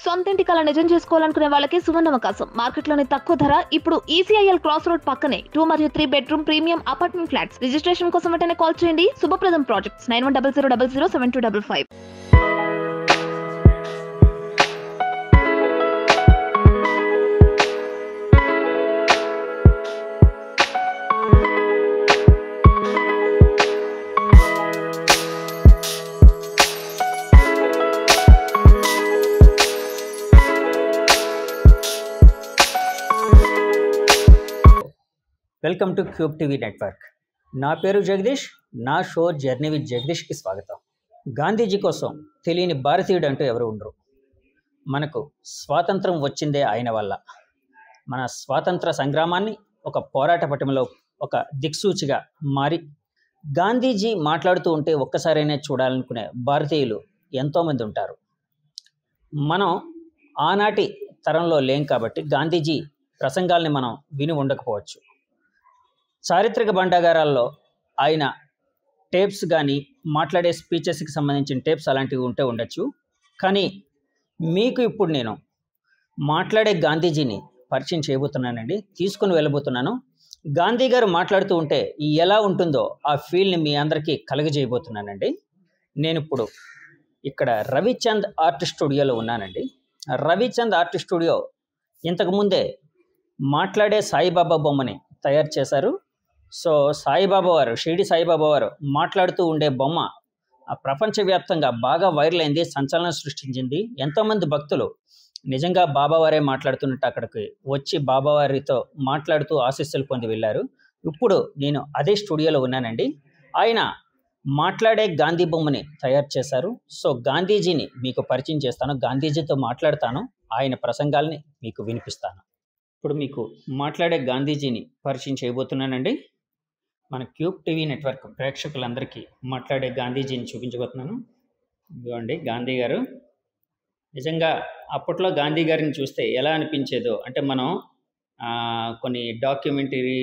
సొంతింటి కల నిజం చేసుకోవాలనుకునే వాళ్ళకి సువర్ణావకాశం. మార్కెట్లోని తక్కువ ధర ఇప్పుడు ఈసీఐఎల్ క్రాస్ రోడ్ పక్కనే 2 మరియు 3 bedroom premium apartment flats. Registration కోసం వెంటనే కాల్ చేయండి. Subhapradam projects 9100007255. Welcome to Cube TV network. నా పేరు జగదీష్. నా షో జర్నీ విత్ జగదీష్కి స్వాగతం. గాంధీజీ కోసం తెలియని భారతీయుడు అంటూ ఎవరు ఉండరు. మనకు స్వాతంత్రం వచ్చిందే ఆయన వల్ల. మన స్వాతంత్ర సంగ్రామాన్ని ఒక పోరాట పటిమలో ఒక దిక్సూచిగా మారి గాంధీజీ మాట్లాడుతూ ఉంటే ఒక్కసారైనా చూడాలనుకునే భారతీయులు ఎంతోమంది ఉంటారు. మనం ఆనాటి తరంలో లేం కాబట్టి గాంధీజీ ప్రసంగాల్ని మనం విని ఉండకపోవచ్చు. చారిత్రక భాండాగారాల్లో ఆయన టేప్స్ కానీ మాట్లాడే స్పీచెస్కి సంబంధించిన టేప్స్ అలాంటివి ఉంటే ఉండొచ్చు. కానీ మీకు ఇప్పుడు నేను మాట్లాడే గాంధీజీని పరిచయం చేయబోతున్నానండి, తీసుకుని వెళ్ళబోతున్నాను. గాంధీ గారు మాట్లాడుతూ ఉంటే ఎలా ఉంటుందో ఆ ఫీల్ని మీ అందరికీ కలుగజేయబోతున్నానండి. నేను ఇప్పుడు ఇక్కడ రవిచంద్ ఆర్ట్ స్టూడియోలో ఉన్నానండి. రవిచంద్ ఆర్ట్ స్టూడియో ఇంతకుముందే మాట్లాడే సాయిబాబా బొమ్మని తయారు చేశారు. సో సాయిబాబా వారు, షిరిడి సాయిబాబా వారు మాట్లాడుతూ ఉండే బొమ్మ ప్రపంచవ్యాప్తంగా బాగా వైరల్ అయింది, సంచలనం సృష్టించింది. ఎంతోమంది భక్తులు నిజంగా బాబావారే మాట్లాడుతున్నట్టు అక్కడికి వచ్చి బాబావారితో మాట్లాడుతూ ఆశీస్సులు పొంది వెళ్ళారు. ఇప్పుడు నేను అదే స్టూడియోలో ఉన్నానండి. ఆయన మాట్లాడే గాంధీ బొమ్మని తయారు చేశారు. సో గాంధీజీని మీకు పరిచయం చేస్తాను, గాంధీజీతో మాట్లాడతాను, ఆయన ప్రసంగాల్ని మీకు వినిపిస్తాను. ఇప్పుడు మీకు మాట్లాడే గాంధీజీని పరిచయం చేయబోతున్నానండి. మన క్యూబ్ టీవీ నెట్వర్క్ ప్రేక్షకులందరికీ మాట్లాడే గాంధీజీని చూపించబోతున్నాను. ఇదిగోండి గాంధీ గారు. నిజంగా అప్పట్లో గాంధీ గారిని చూస్తే ఎలా అనిపించేదో అంటే మనం కొన్ని డాక్యుమెంటరీ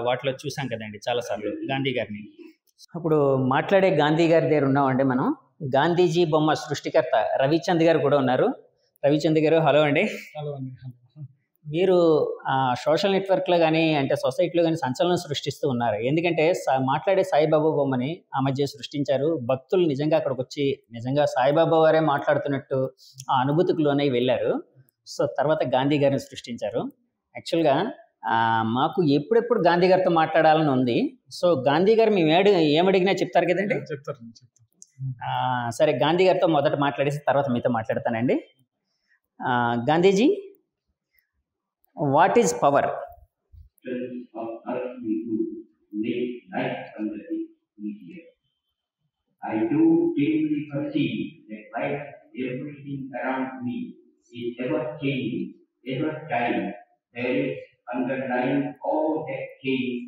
వాటిలో చూసాం కదండి చాలాసార్లు గాంధీ గారిని. అప్పుడు మాట్లాడే గాంధీ గారి దగ్గర ఉన్నామండి మనం. గాంధీజీ బొమ్మ సృష్టికర్త రవిచంద్ గారు కూడా ఉన్నారు. రవిచంద్ గారు హలో అండి. హలో అండి. మీరు సోషల్ నెట్వర్క్లో కానీ అంటే సొసైటీలో కానీ సంచలనం సృష్టిస్తూ ఉన్నారు. ఎందుకంటే మాట్లాడే సాయిబాబా బొమ్మని ఆ మధ్య సృష్టించారు. భక్తులు నిజంగా అక్కడికి వచ్చి నిజంగా సాయిబాబా వారే మాట్లాడుతున్నట్టు ఆ అనుభూతికి లోనై వెళ్ళారు. సో తర్వాత గాంధీ గారిని సృష్టించారు. యాక్చువల్గా మాకు ఎప్పుడెప్పుడు గాంధీ గారితో మాట్లాడాలని ఉంది. సో గాంధీ గారు మేము ఏమడిగినా చెప్తారు కదండి. చెప్తారు. సరే గాంధీ గారితో మొదట మాట్లాడేసి తర్వాత మీతో మాట్లాడతానండి. Gandhiji, what is power? Of earth we do make life under it easier. I do dimly perceive that while everything around me is ever changing, ever dying, there is underlying all that change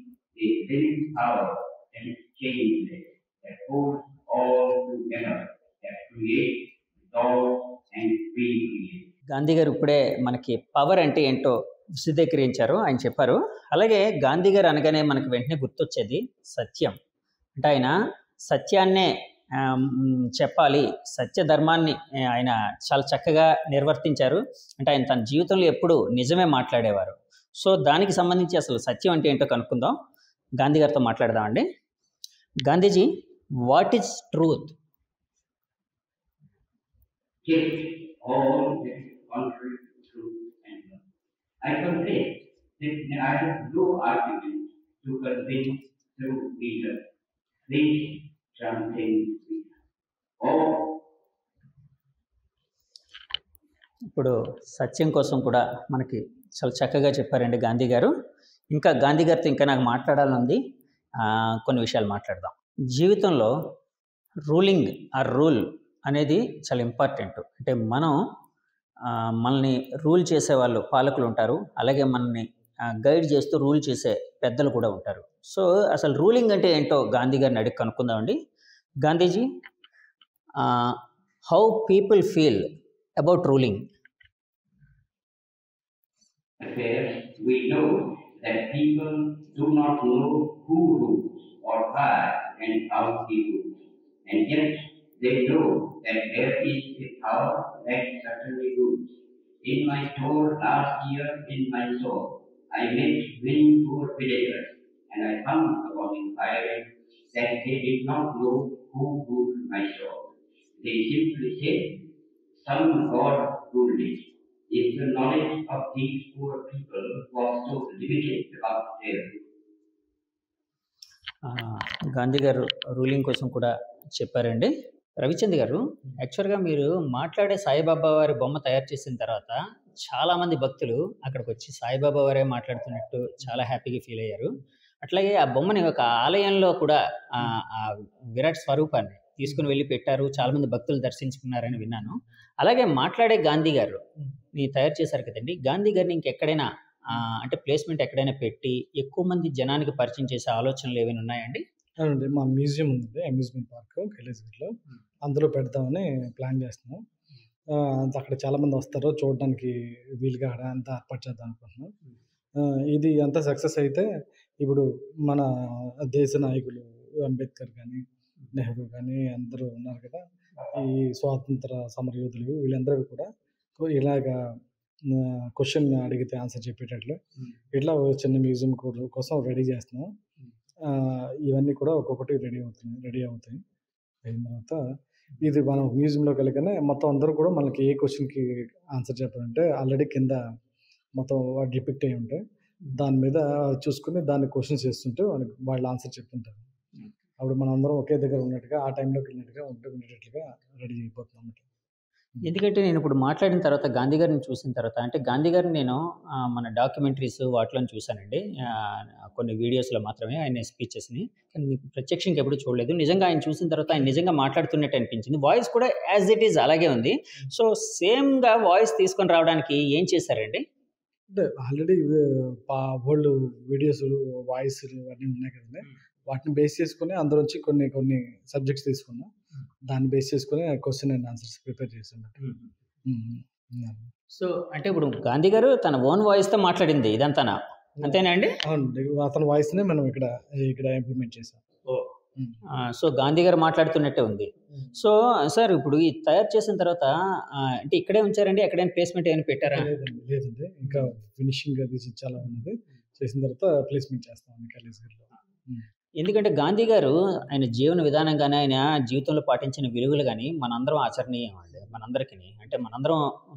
a living power that is changeless, that holds all together, that creates, dissolves, and recreates. Gandhi గారు ఇప్పుడే మనకి power అంటే ఏంటో విశదీకరించారు, ఆయన చెప్పారు. అలాగే గాంధీ గారు అనగానే మనకు వెంటనే గుర్తొచ్చేది సత్యం. అంటే ఆయన సత్యాన్నే చెప్పాలి, సత్య ధర్మాన్ని ఆయన చాలా చక్కగా నిర్వర్తించారు. అంటే ఆయన తన జీవితంలో ఎప్పుడు నిజమే మాట్లాడేవారు. సో దానికి సంబంధించి అసలు సత్యం అంటే ఏంటో కనుక్కుందాం, గాంధీ గారితో మాట్లాడదామండి. Gandhiji, what is truth? Contrary to truth and love. I confess that I have no argument to convince through reason. Faith transcends reason. ఇప్పుడు సత్యం కోసం కూడా మనకి చాలా చక్కగా చెప్పారండి గాంధీ గారు. ఇంకా గాంధీ గారితో ఇంకా నాకు మాట్లాడాలని ఉంది, కొన్ని విషయాలు మాట్లాడదాం. జీవితంలో రూలింగ్ ఆర్ రూల్ అనేది చాలా ఇంపార్టెంట్. అంటే మనల్ని రూల్ చేసేవాళ్ళు పాలకులు ఉంటారు, అలాగే మనల్ని గైడ్ చేస్తూ రూల్ చేసే పెద్దలు కూడా ఉంటారు. సో అసలు రూలింగ్ అంటే ఏంటో గాంధీ గారిని అడిగి కనుక్కుందామండి. Gandhiji, how people feel about ruling? We know that people do not know who rules or why and how he rules, and yet they know that there is a power that certainly rules. In my store last year, in my store, I met many poor villagers, and I found upon inquiry that they did not know who ruled my store. They simply said, some God ruled it. If the knowledge of these poor people was so limited about their Gandhi గారు ruling కోసం కూడా చెప్పారండి. రవిచంద్ గారు, యాక్చువల్గా మీరు మాట్లాడే సాయిబాబా వారి బొమ్మ తయారు చేసిన తర్వాత చాలామంది భక్తులు అక్కడికి వచ్చి సాయిబాబా వారే మాట్లాడుతున్నట్టు చాలా హ్యాపీగా ఫీల్ అయ్యారు. అట్లాగే ఆ బొమ్మని ఒక ఆలయంలో కూడా ఆ విరాట్ స్వరూపాన్ని తీసుకుని వెళ్ళి పెట్టారు, చాలామంది భక్తులు దర్శించుకున్నారని విన్నాను. అలాగే మాట్లాడే గాంధీ గారు తయారు చేశారు కదండి, గాంధీ గారిని ఇంకెక్కడైనా అంటే ప్లేస్మెంట్ ఎక్కడైనా పెట్టి ఎక్కువ మంది జనానికి పరిచయం చేసే ఆలోచనలు ఏమైనా ఉన్నాయండి? అవునండి, మా మ్యూజియం ఉంది, అమ్యూజ్మెంట్ పార్క్ కైలాసగిరిలో, అందులో పెడదామని ప్లాన్ చేస్తున్నాం. అక్కడ చాలామంది వస్తారు చూడడానికి, వీలుగా అంతా ఏర్పాటు చేద్దాం అనుకుంటున్నాం. ఇది అంతా సక్సెస్ అయితే ఇప్పుడు మన దేశ నాయకులు అంబేద్కర్ కానీ, నెహ్రూ కానీ అందరూ ఉన్నారు కదా, ఈ స్వాతంత్ర సమరయోధులు వీళ్ళందరూ కూడా ఇలాగా క్వశ్చన్ అడిగితే ఆన్సర్ చెప్పేటట్లు ఇట్లా చిన్న మ్యూజియం కోసం రెడీ చేస్తున్నాం. ఇవన్నీ కూడా ఒక్కొక్కటి రెడీ అవుతాయి. అయిన తర్వాత ఇది మనం మ్యూజియంలోకి వెళ్ళగానే మొత్తం అందరూ కూడా మనకి ఏ క్వశ్చన్కి ఆన్సర్ చెప్పాలంటే ఆల్రెడీ కింద మొత్తం డిపిక్ట్ అయి ఉంటాయి, దాని మీద చూసుకుని దాన్ని క్వశ్చన్స్ చేస్తుంటే వాళ్ళు ఆన్సర్ చెప్తుంటారు. అప్పుడు మనం అందరం ఒకే దగ్గర ఉన్నట్టుగా, ఆ టైంలోకి వెళ్ళినట్టుగా ఉండేటట్లుగా రెడీ అయిపోతున్నాం అన్నమాట. ఎందుకంటే నేను ఇప్పుడు మాట్లాడిన తర్వాత గాంధీ గారిని చూసిన తర్వాత, అంటే గాంధీ గారిని నేను మన డాక్యుమెంటరీస్ వాటిలో చూశానండి, కొన్ని వీడియోస్లో మాత్రమే ఆయన స్పీచెస్ని, కానీ మీకు ప్రత్యక్షంగా ఎప్పుడు చూడలేదు. నిజంగా ఆయన చూసిన తర్వాత ఆయన నిజంగా మాట్లాడుతున్నట్టు అనిపించింది. వాయిస్ కూడా యాజ్ ఇట్ ఈజ్ అలాగే ఉంది. సో సేమ్గా వాయిస్ తీసుకొని రావడానికి ఏం చేశారండి? అంటే ఆల్రెడీ ఓల్డ్ వీడియోస్, వాయిస్ అన్నీ ఉన్నాయి కదండి, వాటిని బేస్ చేసుకుని అందులోంచి కొన్ని సబ్జెక్ట్స్ తీసుకున్నాం. దాన్ని బేస్ చేసుకుని క్వశ్చన్ అండ్ ఆన్సర్స్ ప్రిపేర్ చేసాం. సో అంటే ఇప్పుడు గాంధీ గారు తన ఓన్ వాయిస్తో మాట్లాడింది ఇదంతానా, అంతేనా అండి? అవునండి, అతని వాయిస్నే మనం ఇక్కడ ఇంప్లిమెంట్ చేసాం. సో గాంధీ గారు మాట్లాడుతున్నట్టే ఉంది. సో సార్ ఇప్పుడు ఈ తయారు చేసిన తర్వాత అంటే ఇక్కడే ఉంచారండి, ఎక్కడైనా ప్లేస్మెంట్ ఏమైనా పెట్టారా? లేదండి, ఇంకా ఫినిషింగ్ అది చాలా ఉన్నది, చేసిన తర్వాత ప్లేస్మెంట్ చేస్తాం కైలాసగిరిలో. ఎందుకంటే గాంధీ గారు ఆయన జీవన విధానం కానీ, ఆయన జీవితంలో పాటించిన విలువలు కానీ మనందరం ఆచరణీయం అండి. మనందరికీ అంటే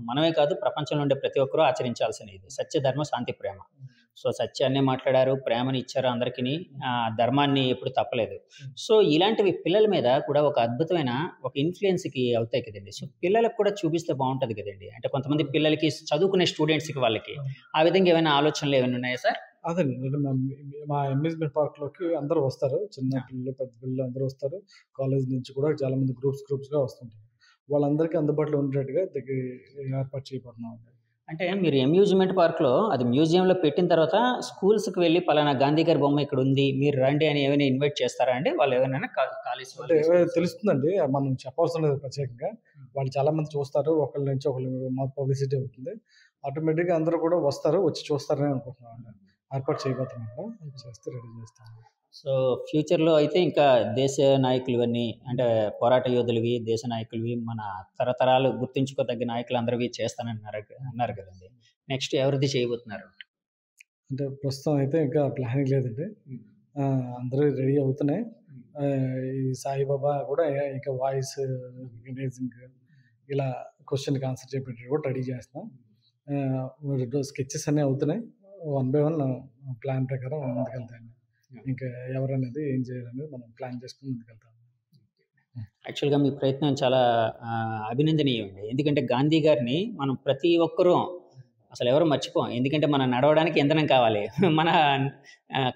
మనమే కాదు, ప్రపంచంలో ఉండే ప్రతి ఒక్కరూ ఆచరించాల్సినది సత్య, ధర్మ, శాంతి, ప్రేమ. సో సత్యాన్నే మాట్లాడారు, ప్రేమని ఇచ్చారు అందరికీ, ధర్మాన్ని ఎప్పుడు తప్పలేదు. సో ఇలాంటివి పిల్లల మీద కూడా ఒక అద్భుతమైన ఒక ఇన్ఫ్లుయెన్స్కి అవుతాయి కదండి. సో పిల్లలకు కూడా చూపిస్తే బాగుంటుంది కదండి. అంటే కొంతమంది పిల్లలకి, చదువుకునే స్టూడెంట్స్కి, వాళ్ళకి ఆ విధంగా ఏమైనా ఆలోచనలు ఏమైనా ఉన్నాయా సార్? అదేండి, మా అమ్యూజ్మెంట్ పార్క్లోకి అందరూ వస్తారు, చిన్న పిల్లలు, పెద్ద పిల్లలు అందరూ వస్తారు. కాలేజ్ నుంచి కూడా చాలా మంది గ్రూప్స్గా వస్తుంటారు. వాళ్ళందరికీ అందుబాటులో ఉండేట్టుగా ఏర్పాటు చేయబోతున్నాం. అంటే మీరు అమ్యూజ్మెంట్ పార్క్లో అది మ్యూజియంలో పెట్టిన తర్వాత స్కూల్స్కి వెళ్ళి పలానా గాంధీ గారి బొమ్మ ఇక్కడ ఉంది, మీరు రండి అని ఏమైనా ఇన్వైట్ చేస్తారా అండి? వాళ్ళు ఏమైనా కాలేజ్ అంటే తెలుస్తుందండి, మనం చెప్పవలసిన లేదు ప్రత్యేకంగా. వాళ్ళు చాలా మంది చూస్తారు, ఒకళ్ళ నుంచి ఒకళ్ళు పబ్లిసిటీ అవుతుంది, ఆటోమేటిక్గా అందరూ కూడా వస్తారు, వచ్చి చూస్తారని అనుకుంటున్నాం. ఏర్పాటు చేయబోతున్నాం, చేస్తే రెడీ చేస్తాం. సో ఫ్యూచర్లో అయితే ఇంకా దేశ నాయకులు ఇవన్నీ, అంటే పోరాట యోధులవి, దేశ నాయకులవి, మన తరతరాలు గుర్తుంచుకోదగ్గ నాయకులు అందరివి అన్నారు కదండి. నెక్స్ట్ ఎవరిది చేయబోతున్నారు? అంటే ప్రస్తుతం అయితే ఇంకా ప్లానింగ్ లేదండి, అందరూ రెడీ అవుతున్నాయి. ఈ సాయిబాబా కూడా ఇంకా వాయిస్ రికగ్నైజింగ్, ఇలా క్వశ్చన్కి ఆన్సర్ చెప్పేటట్టు కూడా రెడీ చేస్తున్నాం. స్కెచెస్ అన్నీ అవుతున్నాయి, 1 by 1 ప్లాన్ ప్రకారం ముందుకెళ్తాయండి. ఇంకా ఎవరనేది ఏం చేయాలనేది మనం ప్లాన్ చేసుకుని ముందుకెళ్తాం. యాక్చువల్గా మీ ప్రయత్నం చాలా అభినందనీయం అండి. ఎందుకంటే గాంధీ గారిని మనం ప్రతి ఒక్కరూ అసలు ఎవరు మర్చిపోం. ఎందుకంటే మనం నడవడానికి ఇంధనం కావాలి, మన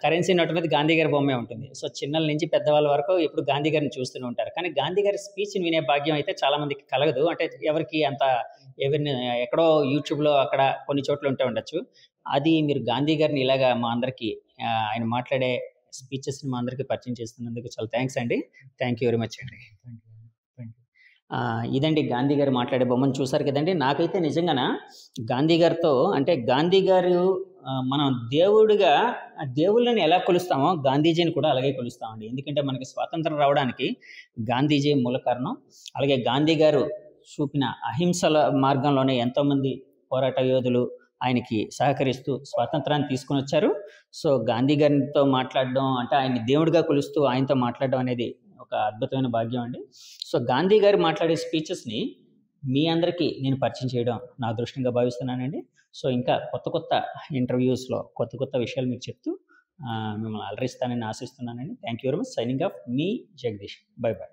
కరెన్సీ నోట్ మీద గాంధీ గారి బొమ్మే ఉంటుంది. సో చిన్నల నుంచి పెద్దవాళ్ళ వరకు ఇప్పుడు గాంధీ గారిని చూస్తూనే ఉంటారు. కానీ గాంధీ గారి స్పీచ్ని వినే భాగ్యం అయితే చాలామందికి కలగదు. అంటే ఎవరికి అంత ఎక్కడో యూట్యూబ్లో అక్కడ కొన్ని చోట్ల ఉంటే ఉండొచ్చు. అది మీరు గాంధీ గారిని ఇలాగా మా అందరికీ ఆయన మాట్లాడే స్పీచెస్ని మా అందరికీ పరిచయం చేస్తున్నందుకు చాలా థ్యాంక్స్ అండి. థ్యాంక్ యూ వెరీ మచ్ అండి. ఇదండి గాంధీ గారు మాట్లాడే బొమ్మను చూసారు కదండి. నాకైతే నిజంగాన గాంధీ గారితో, అంటే గాంధీ గారు మనం దేవుళ్ళని ఎలా కొలుస్తామో గాంధీజీని కూడా అలాగే కొలుస్తామండి. ఎందుకంటే మనకి స్వాతంత్రం రావడానికి గాంధీజీ మూల కారణం. అలాగే గాంధీ గారు చూపిన అహింసల మార్గంలోనే ఎంతోమంది పోరాట యోధులు ఆయనకి సహకరిస్తూ స్వాతంత్రాన్ని తీసుకొని వచ్చారు. సో గాంధీ గారితో మాట్లాడడం అంటే ఆయన్ని దేవుడిగా కొలుస్తూ ఆయనతో మాట్లాడడం అనేది ఒక అద్భుతమైన భాగ్యం అండి. సో గాంధీ గారు మాట్లాడే స్పీచెస్ని మీ అందరికీ నేను పరిచయం చేయడం నా అదృష్టంగా భావిస్తున్నానండి. సో ఇంకా కొత్త ఇంటర్వ్యూస్లో కొత్త విషయాలు మీకు చెప్తూ మిమ్మల్ని అలరిస్తానని ఆశిస్తున్నానండి. Thank you very much. Signing off మీ జగదీష్. Bye by.